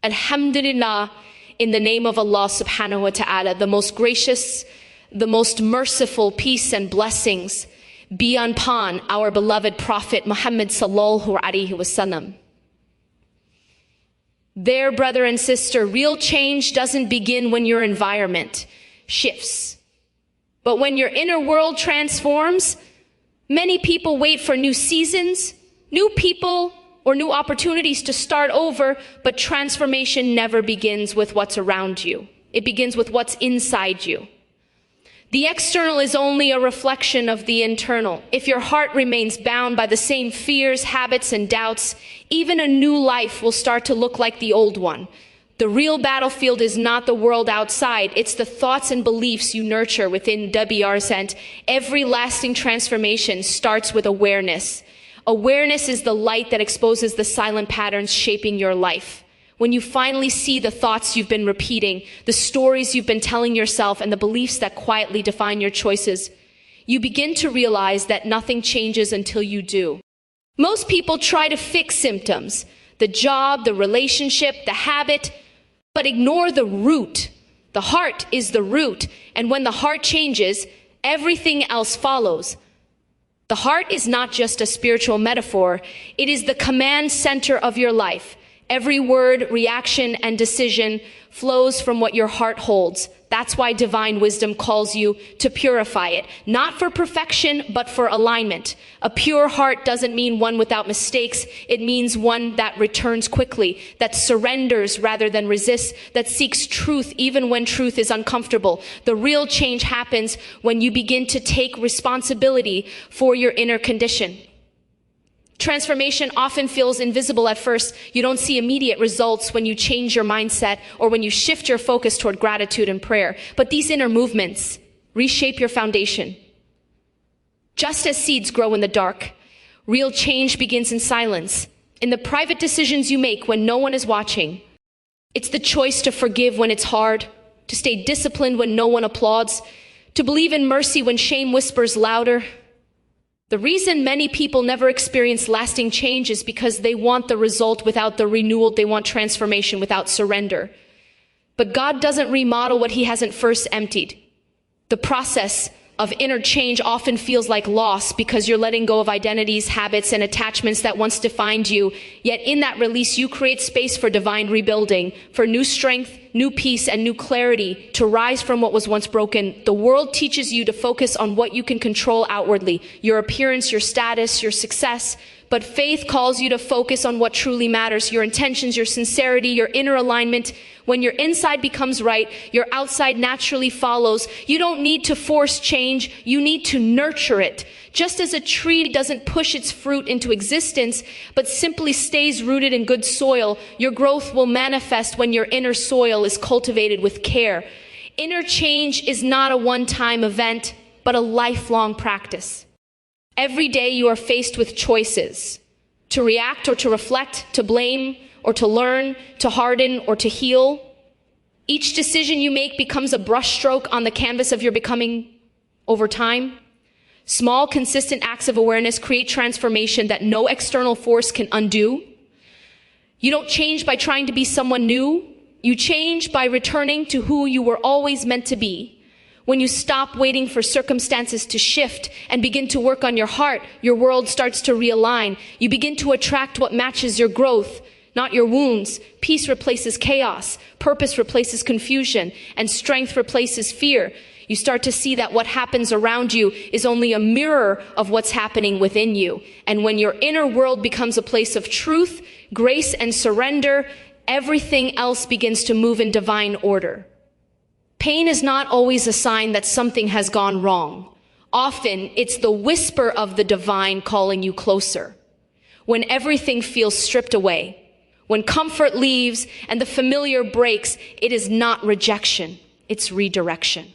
Alhamdulillah, in the name of Allah subhanahu wa ta'ala, the most gracious, the most merciful, peace and blessings be upon our beloved Prophet Muhammad sallallahu alaihi wasallam. There, brother and sister, real change doesn't begin when your environment shifts. But when your inner world transforms, many people wait for new seasons, new people, or new opportunities to start over, but transformation never begins with what's around you. It begins with what's inside you. The external is only a reflection of the internal. If your heart remains bound by the same fears, habits, and doubts, even a new life will start to look like the old one. The real battlefield is not the world outside. It's the thoughts and beliefs you nurture within WR. Every lasting transformation starts with awareness. Awareness is the light that exposes the silent patterns shaping your life. When you finally see the thoughts you've been repeating, the stories you've been telling yourself, and the beliefs that quietly define your choices, you begin to realize that nothing changes until you do. Most people try to fix symptoms, the job, the relationship, the habit, but ignore the root. The heart is the root, and when the heart changes, everything else follows. The heart is not just a spiritual metaphor, it is the command center of your life. Every word, reaction, and decision flows from what your heart holds. That's why divine wisdom calls you to purify it. Not for perfection, but for alignment. A pure heart doesn't mean one without mistakes. It means one that returns quickly, that surrenders rather than resists, that seeks truth even when truth is uncomfortable. The real change happens when you begin to take responsibility for your inner condition. Transformation often feels invisible at first. You don't see immediate results when you change your mindset or when you shift your focus toward gratitude and prayer. But these inner movements reshape your foundation. Just as seeds grow in the dark, real change begins in silence, in the private decisions you make when no one is watching. It's the choice to forgive when it's hard, to stay disciplined when no one applauds, to believe in mercy when shame whispers louder. The reason many people never experience lasting change is because they want the result without the renewal. They want transformation without surrender. But God doesn't remodel what he hasn't first emptied. The process of inner change often feels like loss because you're letting go of identities, habits, and attachments that once defined you. Yet in that release, you create space for divine rebuilding, for new strength, new peace, and new clarity to rise from what was once broken. The world teaches you to focus on what you can control outwardly, your appearance, your status, your success. But faith calls you to focus on what truly matters, your intentions, your sincerity, your inner alignment. When your inside becomes right, your outside naturally follows. You don't need to force change, you need to nurture it. Just as a tree doesn't push its fruit into existence, but simply stays rooted in good soil, your growth will manifest when your inner soil is cultivated with care. Inner change is not a one-time event, but a lifelong practice. Every day you are faced with choices, to react or to reflect, to blame or to learn, to harden or to heal. Each decision you make becomes a brushstroke on the canvas of your becoming over time. Small, consistent acts of awareness create transformation that no external force can undo. You don't change by trying to be someone new. You change by returning to who you were always meant to be. When you stop waiting for circumstances to shift and begin to work on your heart, your world starts to realign. You begin to attract what matches your growth, not your wounds. Peace replaces chaos, purpose replaces confusion, and strength replaces fear. You start to see that what happens around you is only a mirror of what's happening within you. And when your inner world becomes a place of truth, grace, and surrender, everything else begins to move in divine order. Pain is not always a sign that something has gone wrong. Often, it's the whisper of the divine calling you closer. When everything feels stripped away, when comfort leaves and the familiar breaks, it is not rejection, it's redirection.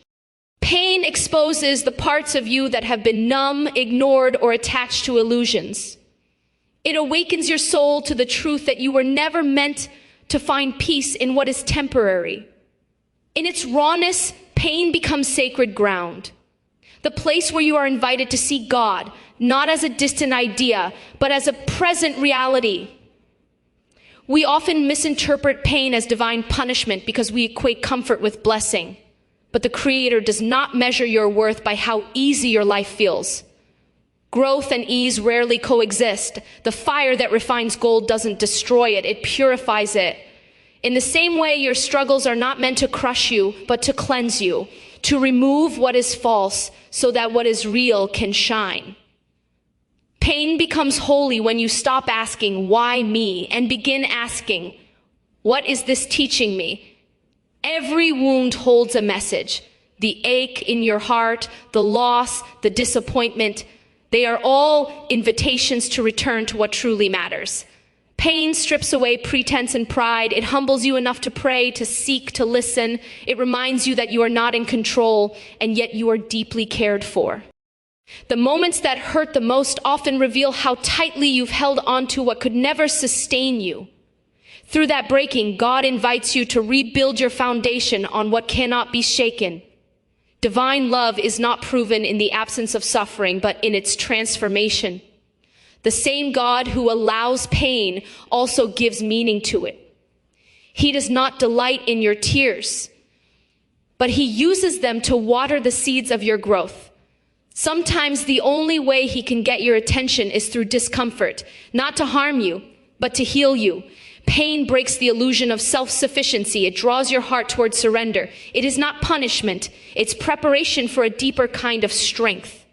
Pain exposes the parts of you that have been numb, ignored, or attached to illusions. It awakens your soul to the truth that you were never meant to find peace in what is temporary. In its rawness, pain becomes sacred ground, the place where you are invited to see God, not as a distant idea, but as a present reality. We often misinterpret pain as divine punishment because we equate comfort with blessing. But the Creator does not measure your worth by how easy your life feels. Growth and ease rarely coexist. The fire that refines gold doesn't destroy it, it purifies it. In the same way, your struggles are not meant to crush you, but to cleanse you, to remove what is false so that what is real can shine. Pain becomes holy when you stop asking, why me, and begin asking, what is this teaching me? Every wound holds a message. The ache in your heart, the loss, the disappointment, they are all invitations to return to what truly matters. Pain strips away pretense and pride. It humbles you enough to pray, to seek, to listen. It reminds you that you are not in control, and yet you are deeply cared for. The moments that hurt the most often reveal how tightly you've held on to what could never sustain you. Through that breaking, God invites you to rebuild your foundation on what cannot be shaken. Divine love is not proven in the absence of suffering, but in its transformation. The same God who allows pain also gives meaning to it. He does not delight in your tears, but He uses them to water the seeds of your growth. Sometimes the only way He can get your attention is through discomfort, not to harm you, but to heal you. Pain breaks the illusion of self-sufficiency. It draws your heart toward surrender. It is not punishment. It's preparation for a deeper kind of strength.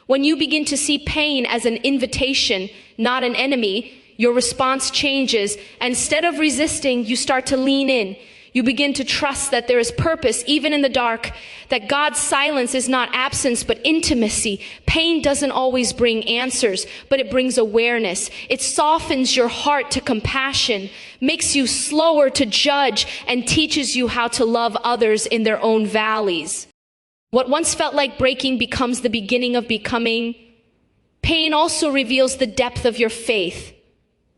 When you begin to see pain as an invitation, not an enemy, your response changes. Instead of resisting, you start to lean in. You begin to trust that there is purpose even in the dark, that God's silence is not absence but intimacy. Pain doesn't always bring answers, but it brings awareness. It softens your heart to compassion, makes you slower to judge, and teaches you how to love others in their own valleys. What once felt like breaking becomes the beginning of becoming. Pain also reveals the depth of your faith.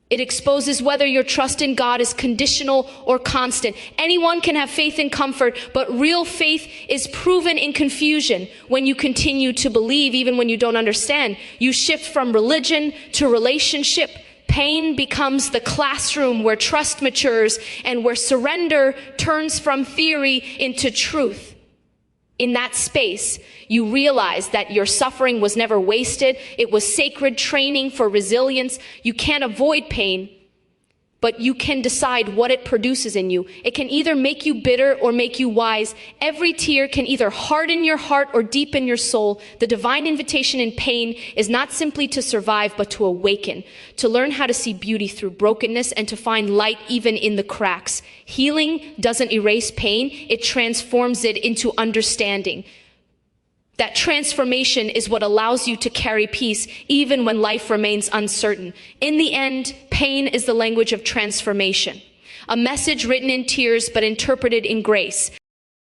It exposes whether your trust in God is conditional or constant. Anyone can have faith in comfort, but real faith is proven in confusion. When you continue to believe, even when you don't understand, you shift from religion to relationship. Pain becomes the classroom where trust matures and where surrender turns from theory into truth. In that space, you realize that your suffering was never wasted. It was sacred training for resilience. You can't avoid pain, but you can decide what it produces in you. It can either make you bitter or make you wise. Every tear can either harden your heart or deepen your soul. The divine invitation in pain is not simply to survive, but to awaken, to learn how to see beauty through brokenness and to find light even in the cracks. Healing doesn't erase pain, it transforms it into understanding. That transformation is what allows you to carry peace even when life remains uncertain. In the end, pain is the language of transformation, a message written in tears but interpreted in grace.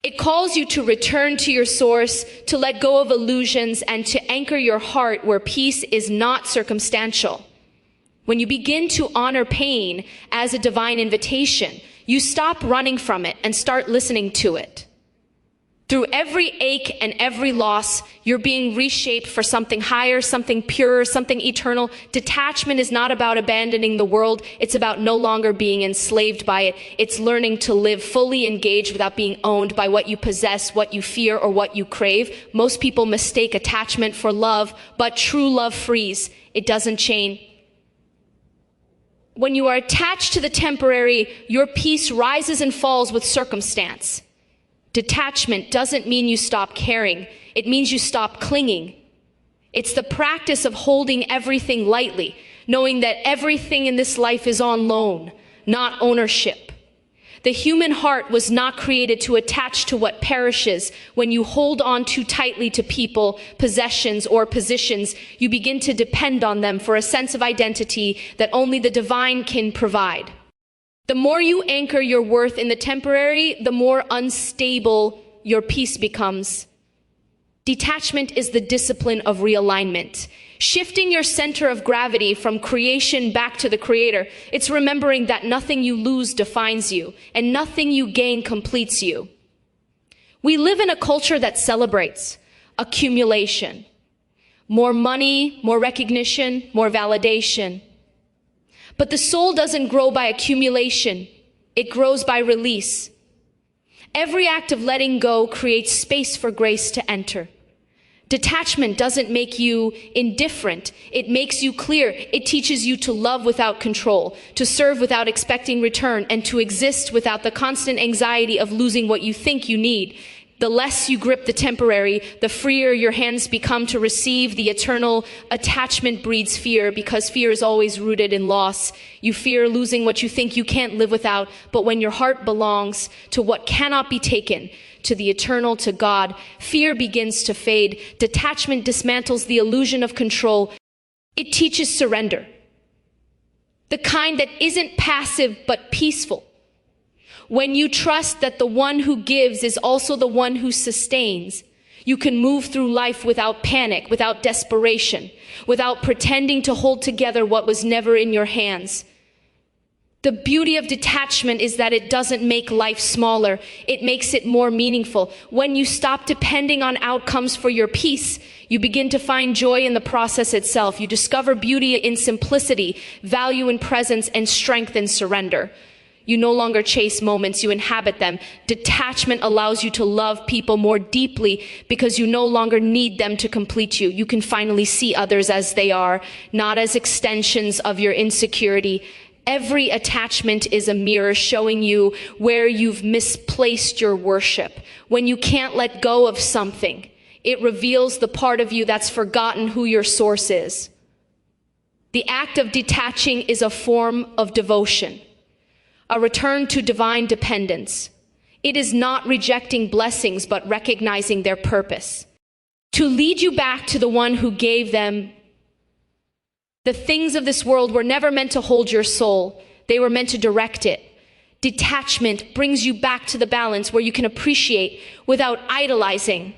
It calls you to return to your source, to let go of illusions, and to anchor your heart where peace is not circumstantial. When you begin to honor pain as a divine invitation, you stop running from it and start listening to it. Through every ache and every loss, you're being reshaped for something higher, something purer, something eternal. Detachment is not about abandoning the world. It's about no longer being enslaved by it. It's learning to live fully engaged without being owned by what you possess, what you fear, or what you crave. Most people mistake attachment for love, but true love frees. It doesn't chain. When you are attached to the temporary, your peace rises and falls with circumstance. Detachment doesn't mean you stop caring. It means you stop clinging. It's the practice of holding everything lightly, knowing that everything in this life is on loan, not ownership. The human heart was not created to attach to what perishes. When you hold on too tightly to people, possessions, or positions, you begin to depend on them for a sense of identity that only the divine can provide. The more you anchor your worth in the temporary, the more unstable your peace becomes. Detachment is the discipline of realignment. Shifting your center of gravity from creation back to the Creator. It's remembering that nothing you lose defines you, and nothing you gain completes you. We live in a culture that celebrates accumulation. More money, more recognition, more validation. But the soul doesn't grow by accumulation. It grows by release. Every act of letting go creates space for grace to enter. Detachment doesn't make you indifferent. It makes you clear. It teaches you to love without control, to serve without expecting return, and to exist without the constant anxiety of losing what you think you need. The less you grip the temporary, the freer your hands become to receive the eternal. Attachment breeds fear because fear is always rooted in loss. You fear losing what you think you can't live without, but when your heart belongs to what cannot be taken, to the eternal, to God, fear begins to fade. Detachment dismantles the illusion of control. It teaches surrender, the kind that isn't passive but peaceful. When you trust that the one who gives is also the one who sustains, you can move through life without panic, without desperation, without pretending to hold together what was never in your hands. The beauty of detachment is that it doesn't make life smaller. It makes it more meaningful. When you stop depending on outcomes for your peace, you begin to find joy in the process itself. You discover beauty in simplicity, value in presence, and strength in surrender. You no longer chase moments, you inhabit them. Detachment allows you to love people more deeply because you no longer need them to complete you. You can finally see others as they are, not as extensions of your insecurity. Every attachment is a mirror showing you where you've misplaced your worship. When you can't let go of something, it reveals the part of you that's forgotten who your source is. The act of detaching is a form of devotion, a return to divine dependence. It is not rejecting blessings, but recognizing their purpose. To lead you back to the one who gave them. The things of this world were never meant to hold your soul. They were meant to direct it. Detachment brings you back to the balance where you can appreciate without idolizing.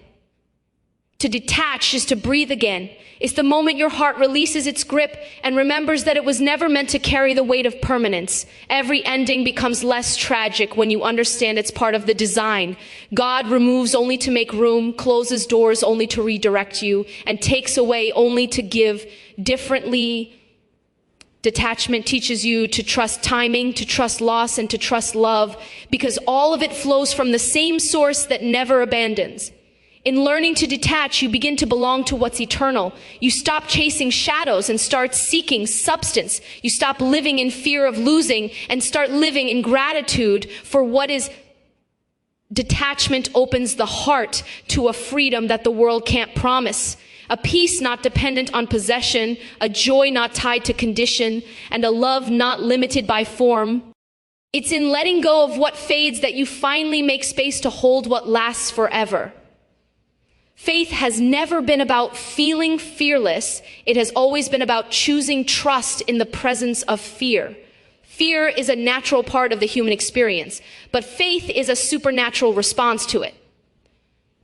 To detach is to breathe again. It's the moment your heart releases its grip and remembers that it was never meant to carry the weight of permanence. Every ending becomes less tragic when you understand it's part of the design. God removes only to make room, closes doors only to redirect you, and takes away only to give differently. Detachment teaches you to trust timing, to trust loss, and to trust love, because all of it flows from the same source that never abandons. In learning to detach, you begin to belong to what's eternal. You stop chasing shadows and start seeking substance. You stop living in fear of losing and start living in gratitude for what is. Detachment opens the heart to a freedom that the world can't promise. A peace not dependent on possession, a joy not tied to condition, and a love not limited by form. It's in letting go of what fades that you finally make space to hold what lasts forever. Faith has never been about feeling fearless. It has always been about choosing trust in the presence of fear. Fear is a natural part of the human experience, but faith is a supernatural response to it.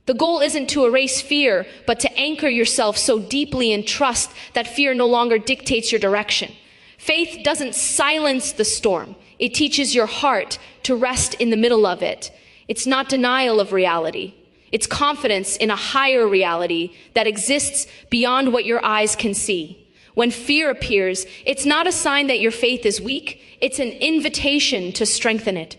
The goal isn't to erase fear, but to anchor yourself so deeply in trust that fear no longer dictates your direction. Faith doesn't silence the storm. It teaches your heart to rest in the middle of it. It's not denial of reality. It's confidence in a higher reality that exists beyond what your eyes can see. When fear appears, it's not a sign that your faith is weak. It's an invitation to strengthen it.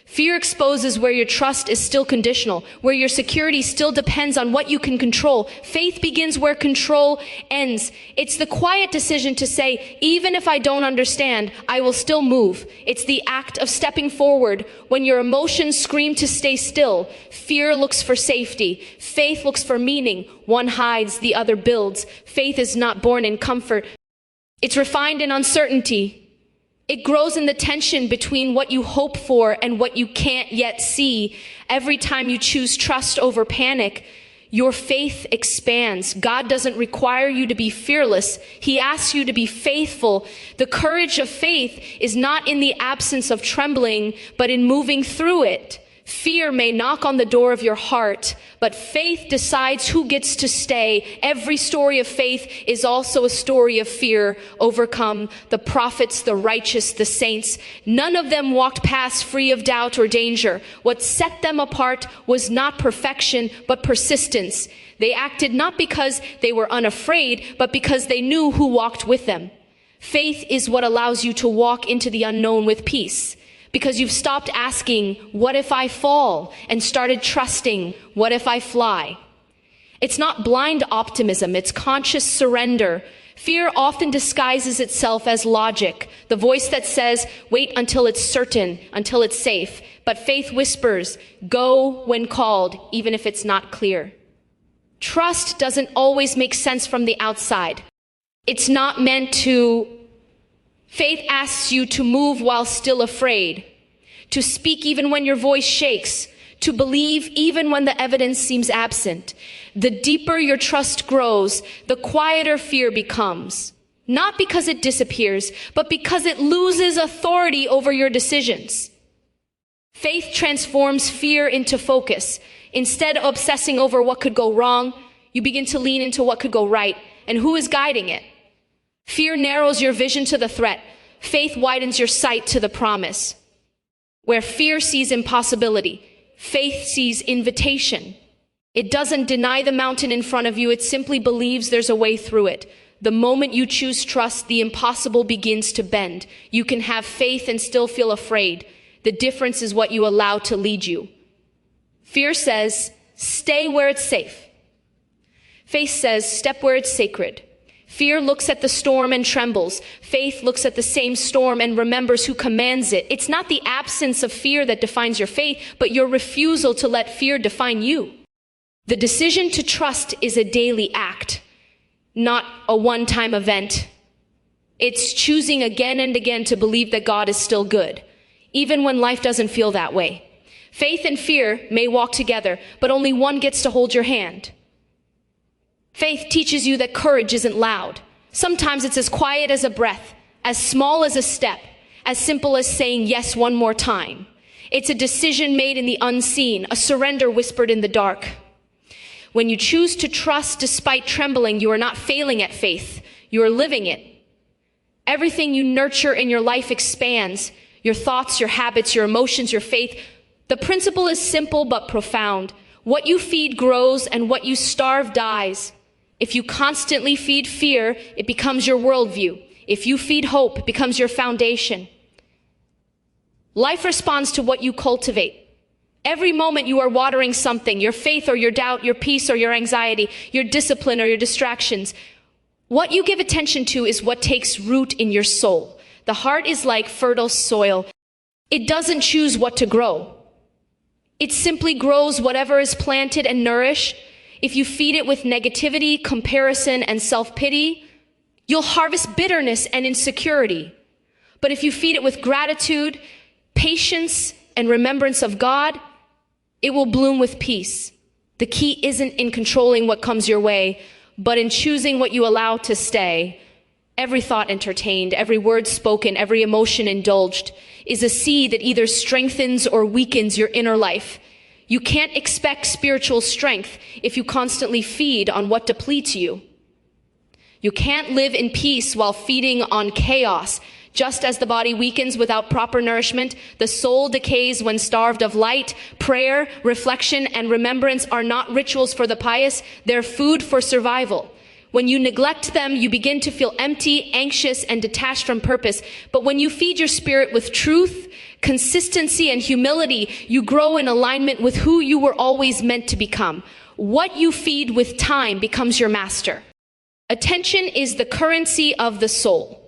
Fear exposes where your trust is still conditional, where your security still depends on what you can control. Faith begins where control ends. It's the quiet decision to say, even if I don't understand, I will still move. It's the act of stepping forward when your emotions scream to stay still. Fear looks for safety. Faith looks for meaning. One hides, the other builds. Faith is not born in comfort. It's refined in uncertainty. It grows in the tension between what you hope for and what you can't yet see. Every time you choose trust over panic, your faith expands. God doesn't require you to be fearless. He asks you to be faithful. The courage of faith is not in the absence of trembling, but in moving through it. Fear may knock on the door of your heart, but faith decides who gets to stay. Every story of faith is also a story of fear overcome. The prophets, the righteous, the saints, none of them walked past free of doubt or danger. What set them apart was not perfection, but persistence. They acted not because they were unafraid, but because they knew who walked with them. Faith is what allows you to walk into the unknown with peace, because you've stopped asking, what if I fall? And started trusting, what if I fly? It's not blind optimism, it's conscious surrender. Fear often disguises itself as logic, the voice that says, wait until it's certain, until it's safe. But faith whispers, go when called, even if it's not clear. Trust doesn't always make sense from the outside. It's not meant to. Faith asks you to move while still afraid, to speak even when your voice shakes, to believe even when the evidence seems absent. The deeper your trust grows, the quieter fear becomes. Not because it disappears, but because it loses authority over your decisions. Faith transforms fear into focus. Instead of obsessing over what could go wrong, you begin to lean into what could go right and who is guiding it. Fear narrows your vision to the threat. Faith widens your sight to the promise. Where fear sees impossibility, faith sees invitation. It doesn't deny the mountain in front of you. It simply believes there's a way through it. The moment you choose trust, the impossible begins to bend. You can have faith and still feel afraid. The difference is what you allow to lead you. Fear says, stay where it's safe. Faith says, step where it's sacred. Fear looks at the storm and trembles. Faith looks at the same storm and remembers who commands it. It's not the absence of fear that defines your faith, but your refusal to let fear define you. The decision to trust is a daily act, not a one-time event. It's choosing again and again to believe that God is still good, even when life doesn't feel that way. Faith and fear may walk together, but only one gets to hold your hand. Faith teaches you that courage isn't loud. Sometimes it's as quiet as a breath, as small as a step, as simple as saying yes one more time. It's a decision made in the unseen, a surrender whispered in the dark. When you choose to trust despite trembling, you are not failing at faith. You are living it. Everything you nurture in your life expands. Your thoughts, your habits, your emotions, your faith. The principle is simple but profound. What you feed grows and what you starve dies. If you constantly feed fear, it becomes your worldview. If you feed hope, it becomes your foundation. Life responds to what you cultivate. Every moment you are watering something, your faith or your doubt, your peace or your anxiety, your discipline or your distractions. What you give attention to is what takes root in your soul. The heart is like fertile soil. It doesn't choose what to grow. It simply grows whatever is planted and nourished. If you feed it with negativity, comparison, and self-pity, you'll harvest bitterness and insecurity. But if you feed it with gratitude, patience, and remembrance of God, it will bloom with peace. The key isn't in controlling what comes your way, but in choosing what you allow to stay. Every thought entertained, every word spoken, every emotion indulged is a seed that either strengthens or weakens your inner life. You can't expect spiritual strength if you constantly feed on what depletes you. You can't live in peace while feeding on chaos. Just as the body weakens without proper nourishment, the soul decays when starved of light. Prayer, reflection, and remembrance are not rituals for the pious, they're food for survival. When you neglect them, you begin to feel empty, anxious, and detached from purpose. But when you feed your spirit with truth, consistency, and humility, you grow in alignment with who you were always meant to become. What you feed with time becomes your master. Attention is the currency of the soul.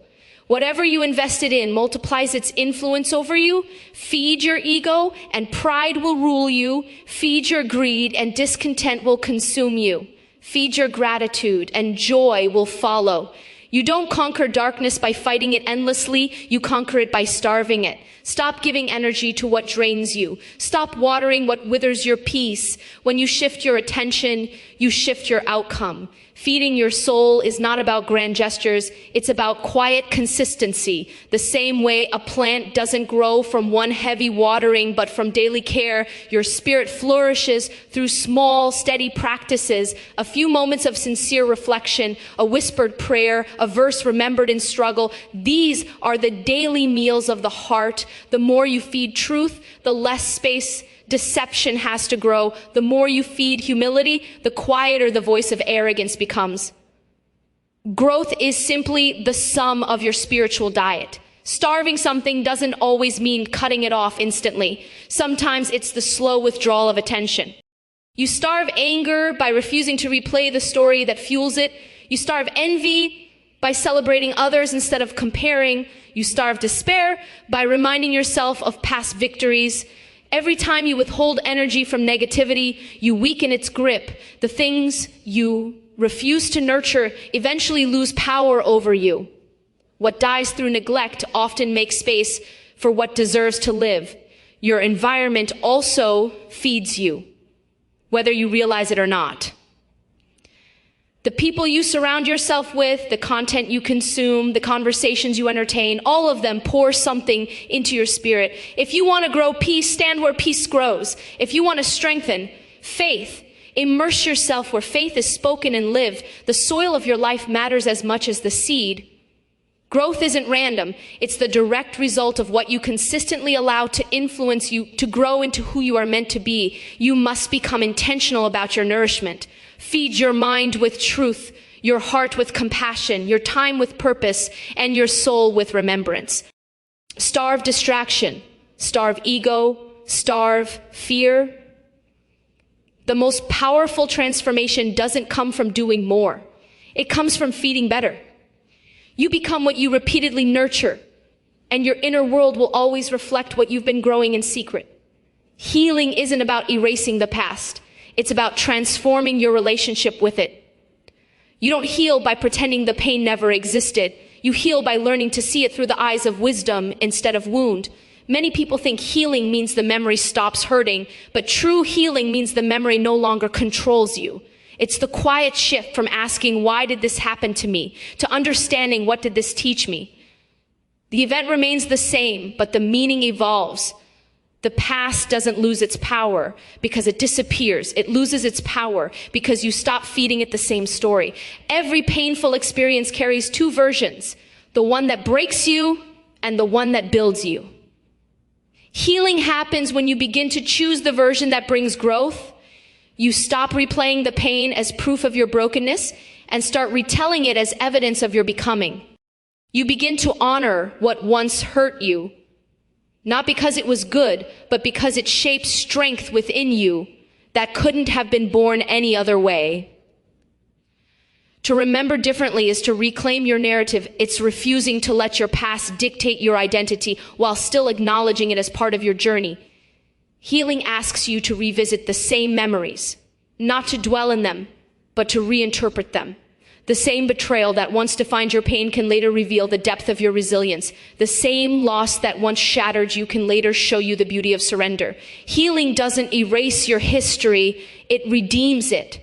Whatever you invested in multiplies its influence over you. Feed your ego and pride will rule you. Feed your greed and discontent will consume you. Feed your gratitude and joy will follow. You don't conquer darkness by fighting it endlessly. You conquer it by starving it. Stop giving energy to what drains you. Stop watering what withers your peace. When you shift your attention, you shift your outcome. Feeding your soul is not about grand gestures. It's about quiet consistency. The same way a plant doesn't grow from one heavy watering, but from daily care, your spirit flourishes through small, steady practices, a few moments of sincere reflection, a whispered prayer, a verse remembered in struggle. These are the daily meals of the heart. The more you feed truth, the less space deception has to grow. The more you feed humility, the quieter the voice of arrogance becomes. Growth is simply the sum of your spiritual diet. Starving something doesn't always mean cutting it off instantly. Sometimes it's the slow withdrawal of attention. You starve anger by refusing to replay the story that fuels it. You starve envy by celebrating others instead of comparing. You starve despair by reminding yourself of past victories. Every time you withhold energy from negativity, you weaken its grip. The things you refuse to nurture eventually lose power over you. What dies through neglect often makes space for what deserves to live. Your environment also feeds you, whether you realize it or not. The people you surround yourself with, the content you consume, the conversations you entertain, all of them pour something into your spirit. If you want to grow peace, stand where peace grows. If you want to strengthen faith, immerse yourself where faith is spoken and lived. The soil of your life matters as much as the seed. Growth isn't random. It's the direct result of what you consistently allow to influence you to grow into who you are meant to be. You must become intentional about your nourishment. Feed your mind with truth, your heart with compassion, your time with purpose, and your soul with remembrance. Starve distraction, starve ego, starve fear. The most powerful transformation doesn't come from doing more. It comes from feeding better. You become what you repeatedly nurture, and your inner world will always reflect what you've been growing in secret. Healing isn't about erasing the past. It's about transforming your relationship with it. You don't heal by pretending the pain never existed. You heal by learning to see it through the eyes of wisdom instead of wound. Many people think healing means the memory stops hurting, but true healing means the memory no longer controls you. It's the quiet shift from asking, why did this happen to me, to understanding, what did this teach me? The event remains the same, but the meaning evolves. The past doesn't lose its power because it disappears. It loses its power because you stop feeding it the same story. Every painful experience carries two versions, the one that breaks you and the one that builds you. Healing happens when you begin to choose the version that brings growth. You stop replaying the pain as proof of your brokenness and start retelling it as evidence of your becoming. You begin to honor what once hurt you, not because it was good, but because it shaped strength within you that couldn't have been born any other way. To remember differently is to reclaim your narrative. It's refusing to let your past dictate your identity while still acknowledging it as part of your journey. Healing asks you to revisit the same memories, not to dwell in them, but to reinterpret them. The same betrayal that once defined your pain can later reveal the depth of your resilience. The same loss that once shattered you can later show you the beauty of surrender. Healing doesn't erase your history, it redeems it.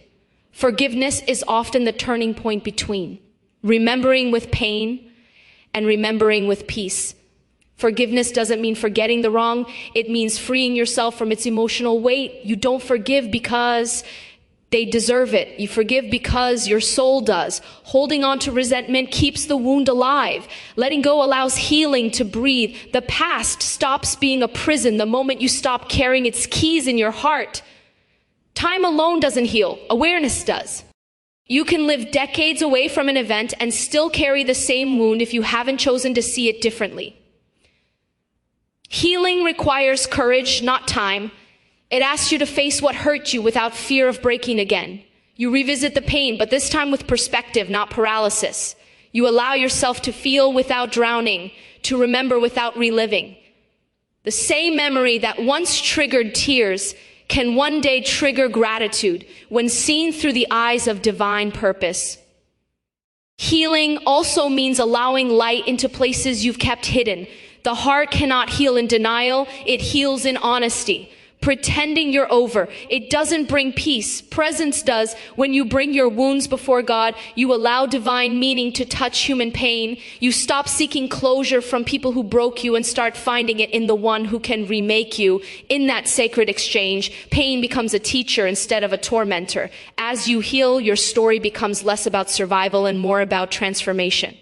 Forgiveness is often the turning point between remembering with pain and remembering with peace. Forgiveness doesn't mean forgetting the wrong. It means freeing yourself from its emotional weight. You don't forgive because they deserve it. You forgive because your soul does. Holding on to resentment keeps the wound alive. Letting go allows healing to breathe. The past stops being a prison the moment you stop carrying its keys in your heart. Time alone doesn't heal. Awareness does. You can live decades away from an event and still carry the same wound if you haven't chosen to see it differently. Healing requires courage, not time. It asks you to face what hurt you without fear of breaking again. You revisit the pain, but this time with perspective, not paralysis. You allow yourself to feel without drowning, to remember without reliving. The same memory that once triggered tears can one day trigger gratitude when seen through the eyes of divine purpose. Healing also means allowing light into places you've kept hidden. The heart cannot heal in denial, it heals in honesty. Pretending you're over, it doesn't bring peace. Presence does. When you bring your wounds before God, you allow divine meaning to touch human pain. You stop seeking closure from people who broke you and start finding it in the one who can remake you. In that sacred exchange, pain becomes a teacher instead of a tormentor. As you heal, your story becomes less about survival and more about transformation.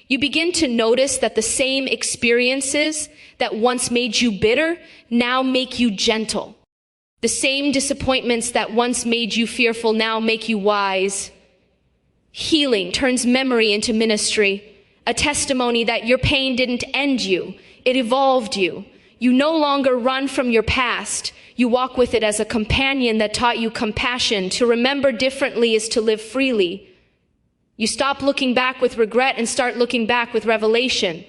You begin to notice that the same experiences that once made you bitter now make you gentle. The same disappointments that once made you fearful now make you wise. Healing turns memory into ministry, a testimony that your pain didn't end you, it evolved you. You no longer run from your past. You walk with it as a companion that taught you compassion. To remember differently is to live freely. You stop looking back with regret and start looking back with revelation.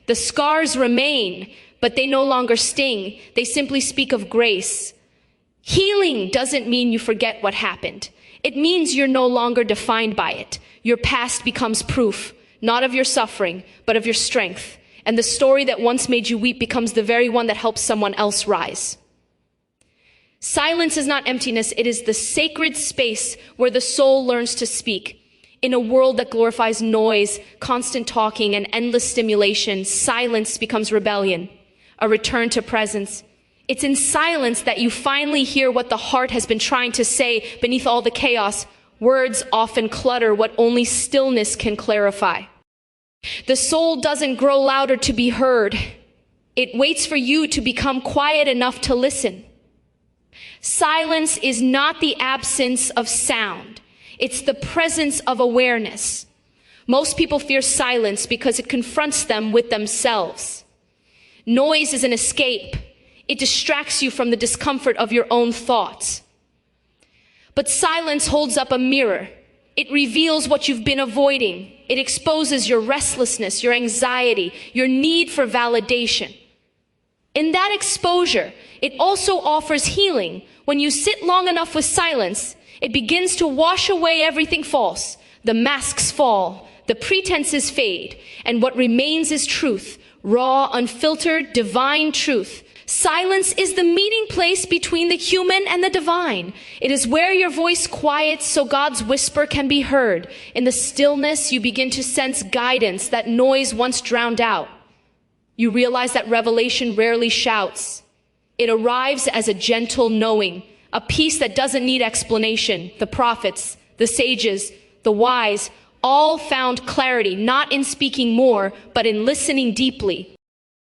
The scars remain, but they no longer sting. They simply speak of grace. Healing doesn't mean you forget what happened. It means you're no longer defined by it. Your past becomes proof, not of your suffering, but of your strength. And the story that once made you weep becomes the very one that helps someone else rise. Silence is not emptiness. It is the sacred space where the soul learns to speak. In a world that glorifies noise, constant talking, and endless stimulation, silence becomes rebellion, a return to presence. It's in silence that you finally hear what the heart has been trying to say beneath all the chaos. Words often clutter what only stillness can clarify. The soul doesn't grow louder to be heard. It waits for you to become quiet enough to listen. Silence is not the absence of sound. It's the presence of awareness. Most people fear silence because it confronts them with themselves. Noise is an escape. It distracts you from the discomfort of your own thoughts. But silence holds up a mirror. It reveals what you've been avoiding. It exposes your restlessness, your anxiety, your need for validation. In that exposure, it also offers healing. When you sit long enough with silence, it begins to wash away everything false. The masks fall, the pretenses fade, and what remains is truth, raw, unfiltered, divine truth. Silence is the meeting place between the human and the divine. It is where your voice quiets so God's whisper can be heard. In the stillness, you begin to sense guidance that noise once drowned out. You realize that revelation rarely shouts. It arrives as a gentle knowing, a peace that doesn't need explanation. The prophets, the sages, the wise, all found clarity, not in speaking more, but in listening deeply.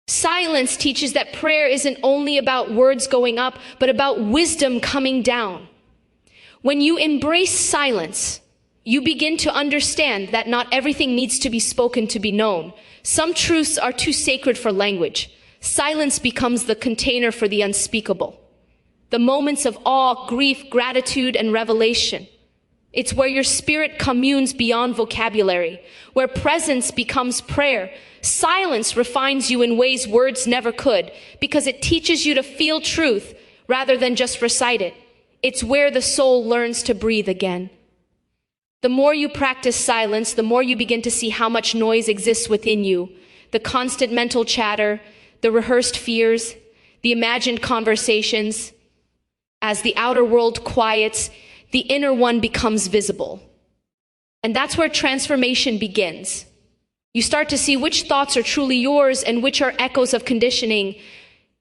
Silence teaches that prayer isn't only about words going up, but about wisdom coming down. When you embrace silence, you begin to understand that not everything needs to be spoken to be known. Some truths are too sacred for language. Silence becomes the container for the unspeakable. The moments of awe, grief, gratitude, and revelation. It's where your spirit communes beyond vocabulary, where presence becomes prayer. Silence refines you in ways words never could, because it teaches you to feel truth rather than just recite it. It's where the soul learns to breathe again. The more you practice silence, the more you begin to see how much noise exists within you. The constant mental chatter, the rehearsed fears, the imagined conversations. As the outer world quiets, the inner one becomes visible. And that's where transformation begins. You start to see which thoughts are truly yours and which are echoes of conditioning.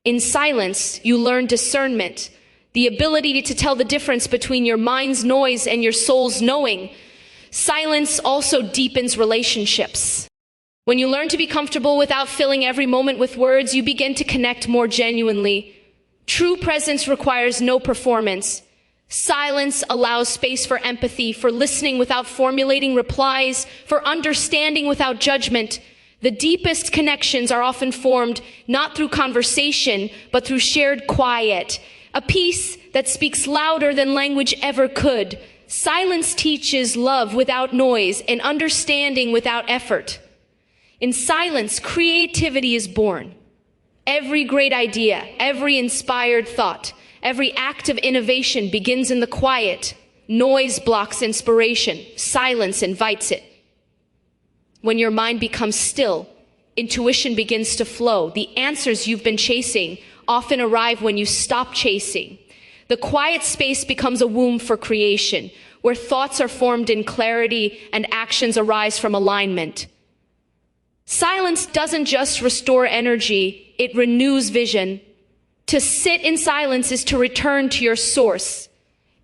In silence, you learn discernment, the ability to tell the difference between your mind's noise and your soul's knowing. Silence also deepens relationships. When you learn to be comfortable without filling every moment with words, you begin to connect more genuinely. True presence requires no performance. Silence allows space for empathy, for listening without formulating replies, for understanding without judgment. The deepest connections are often formed not through conversation, but through shared quiet, a peace that speaks louder than language ever could. Silence teaches love without noise and understanding without effort. In silence, creativity is born. Every great idea, every inspired thought, every act of innovation begins in the quiet. Noise blocks inspiration. Silence invites it. When your mind becomes still, intuition begins to flow. The answers you've been chasing often arrive when you stop chasing. The quiet space becomes a womb for creation, where thoughts are formed in clarity and actions arise from alignment. Silence doesn't just restore energy, it renews vision. To sit in silence is to return to your source.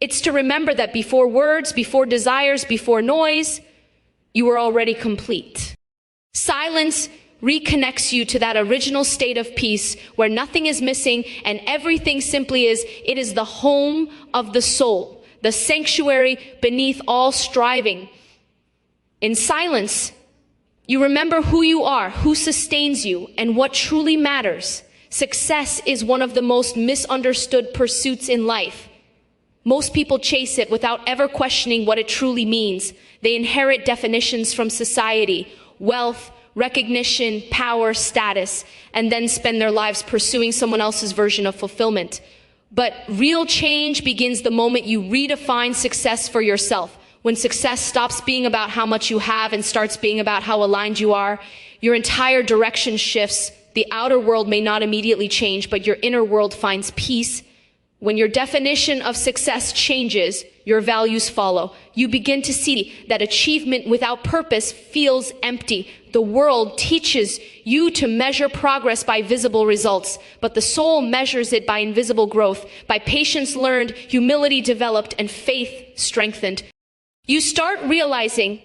It's to remember that before words, before desires, before noise, you were already complete. Silence reconnects you to that original state of peace where nothing is missing and everything simply is. It is the home of the soul, the sanctuary beneath all striving. In silence, you remember who you are, who sustains you, and what truly matters. Success is one of the most misunderstood pursuits in life. Most people chase it without ever questioning what it truly means. They inherit definitions from society, wealth, recognition, power, status, and then spend their lives pursuing someone else's version of fulfillment. But real change begins the moment you redefine success for yourself. When success stops being about how much you have and starts being about how aligned you are, your entire direction shifts. The outer world may not immediately change, but your inner world finds peace. When your definition of success changes, your values follow. You begin to see that achievement without purpose feels empty. The world teaches you to measure progress by visible results, but the soul measures it by invisible growth, by patience learned, humility developed, and faith strengthened. You start realizing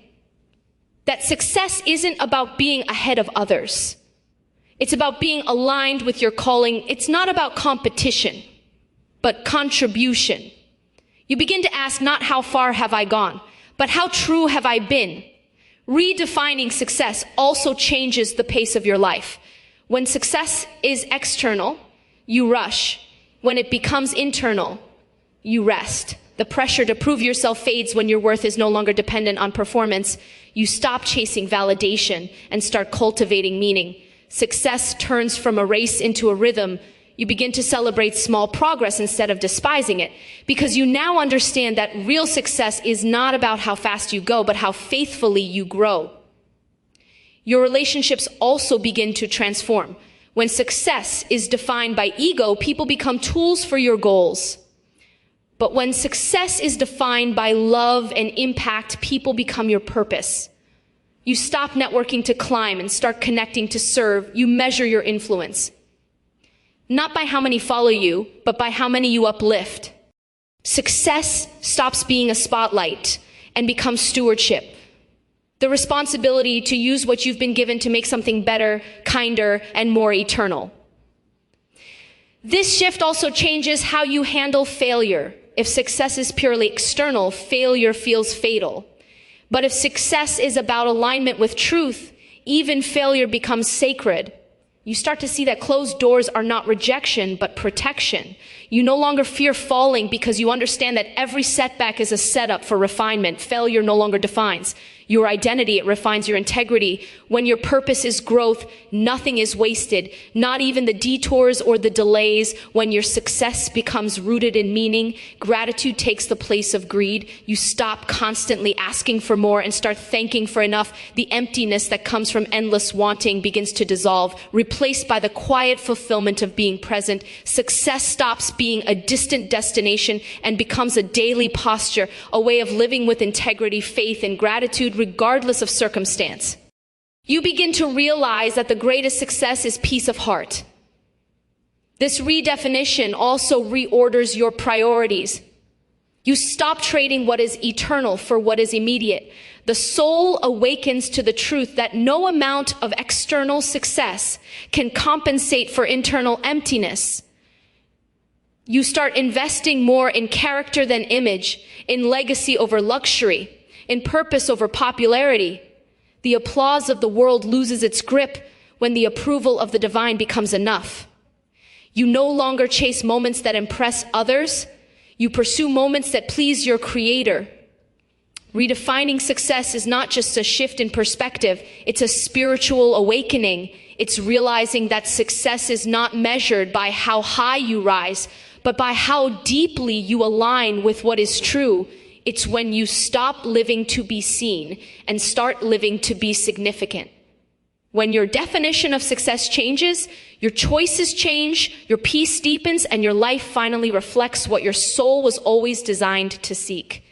that success isn't about being ahead of others. It's about being aligned with your calling. It's not about competition, but contribution. You begin to ask not how far have I gone, but how true have I been? Redefining success also changes the pace of your life. When success is external, you rush. When it becomes internal, you rest. The pressure to prove yourself fades when your worth is no longer dependent on performance. You stop chasing validation and start cultivating meaning. Success turns from a race into a rhythm. You begin to celebrate small progress instead of despising it, because you now understand that real success is not about how fast you go, but how faithfully you grow. Your relationships also begin to transform. When success is defined by ego, people become tools for your goals. But when success is defined by love and impact, people become your purpose. You stop networking to climb and start connecting to serve. You measure your influence. Not by how many follow you, but by how many you uplift. Success stops being a spotlight and becomes stewardship. The responsibility to use what you've been given to make something better, kinder, and more eternal. This shift also changes how you handle failure. If success is purely external, failure feels fatal. But if success is about alignment with truth, even failure becomes sacred. You start to see that closed doors are not rejection, but protection. You no longer fear falling because you understand that every setback is a setup for refinement. Failure no longer defines your identity. It refines your integrity. When your purpose is growth, nothing is wasted, not even the detours or the delays. When your success becomes rooted in meaning, gratitude takes the place of greed. You stop constantly asking for more and start thanking for enough. The emptiness that comes from endless wanting begins to dissolve, replaced by the quiet fulfillment of being present. Success stops being a distant destination and becomes a daily posture, a way of living with integrity, faith, and gratitude regardless of circumstance. You begin to realize that the greatest success is peace of heart. This redefinition also reorders your priorities. You stop trading what is eternal for what is immediate. The soul awakens to the truth that no amount of external success can compensate for internal emptiness. You start investing more in character than image, in legacy over luxury, in purpose over popularity. The applause of the world loses its grip when the approval of the divine becomes enough. You no longer chase moments that impress others. You pursue moments that please your creator. Redefining success is not just a shift in perspective. It's a spiritual awakening. It's realizing that success is not measured by how high you rise, but by how deeply you align with what is true. It's when you stop living to be seen and start living to be significant. When your definition of success changes, your choices change, your peace deepens, and your life finally reflects what your soul was always designed to seek.